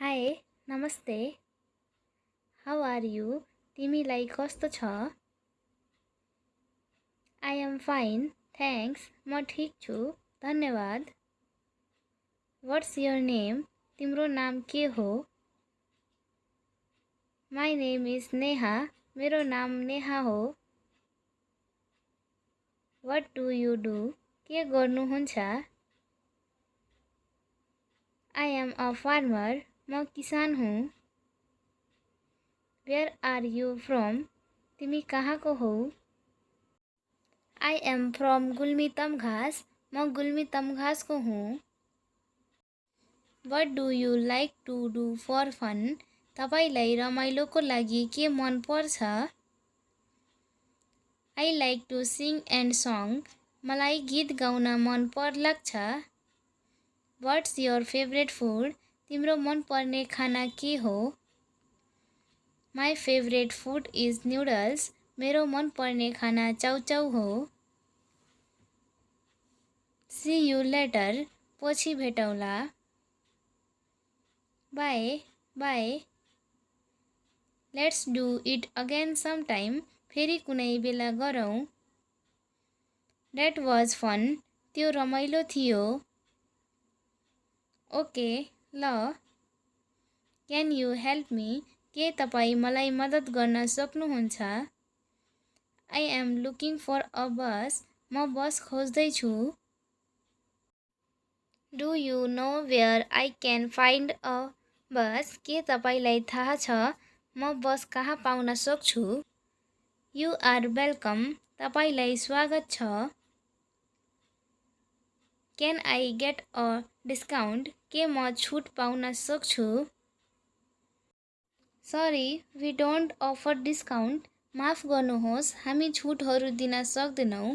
हाय नमस्ते how are you तिमीलाई कस्तो छ आई एम फाइन थ्याङ्क्स म ठिक छु धन्यवाद व्हाट्स योर नेम तिम्रो नाम के हो माई नेम इज नेहा मेरो नाम नेहा हो व्हाट डु यु डु के गर्नुहुन्छ आई एम अ फार्मर म किसान हुँ वेयर आर यु फ्रम तिमी कहाँको हौ I am from Gulmi Tamghas म गुल्मी तमघासको हुँ what do you like to do for fun तपाईँलाई रमाइलोको लागि के मन पर्छ I like to sing and song मलाई गीत गाउन मन लाग्छ वाट्स योर फेभरेट फुड तिम्रो मनपर्ने खाना के हो my favourite food is noodles मेरो मनपर्ने खाना चाउचाउ हो सी यु लेटर पछि भेटौँला bye bye let's do it again sometime फेरि कुनै बेला गरौँ द्याट वाज फन त्यो रमाइलो थियो ओके ल क्यान यु हेल्प मी के तपाईँ मलाई मद्दत गर्न सक्नुहुन्छ I am looking for a bus म बस खोज्दैछु do you know where I can find a bus के तपाईँलाई थाहा छ म बस कहाँ पाउन सक्छु यु आर वेलकम तपाईँलाई स्वागत छ can I get a discount के म छुट पाउन सक्छु sorry we don't offer discount माफ गर्नुहोस् हामी छुटहरू दिन सक्दैनौँ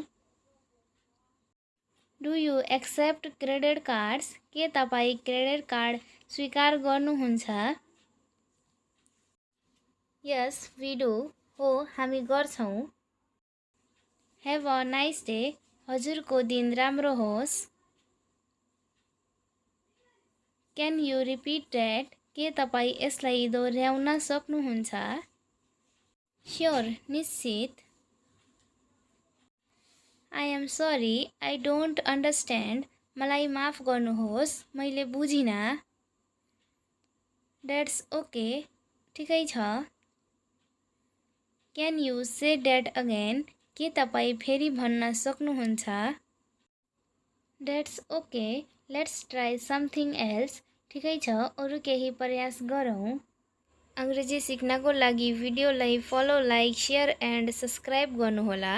do you accept credit cards के तपाईँ क्रेडिट कार्ड स्वीकार गर्नुहुन्छ यस वी डु हो हामी गर्छौँ हेभ अ नाइस डे हजुरको दिन राम्रो होस् क्यान यु रिपिट द्याट के तपाईँ यसलाई दोहोऱ्याउन सक्नुहुन्छ स्योर निश्चित I am sorry I don't understand मलाई माफ गर्नुहोस् मैले बुझिनँ द्याट्स ओके ठिकै छ can you say that again के तपाईँ फेरि भन्न सक्नुहुन्छ that's okay let's try something else ठिकै छ अरू केही प्रयास गरौँ अङ्ग्रेजी सिक्नको लागि भिडियोलाई follow like share and subscribe गर्नुहोला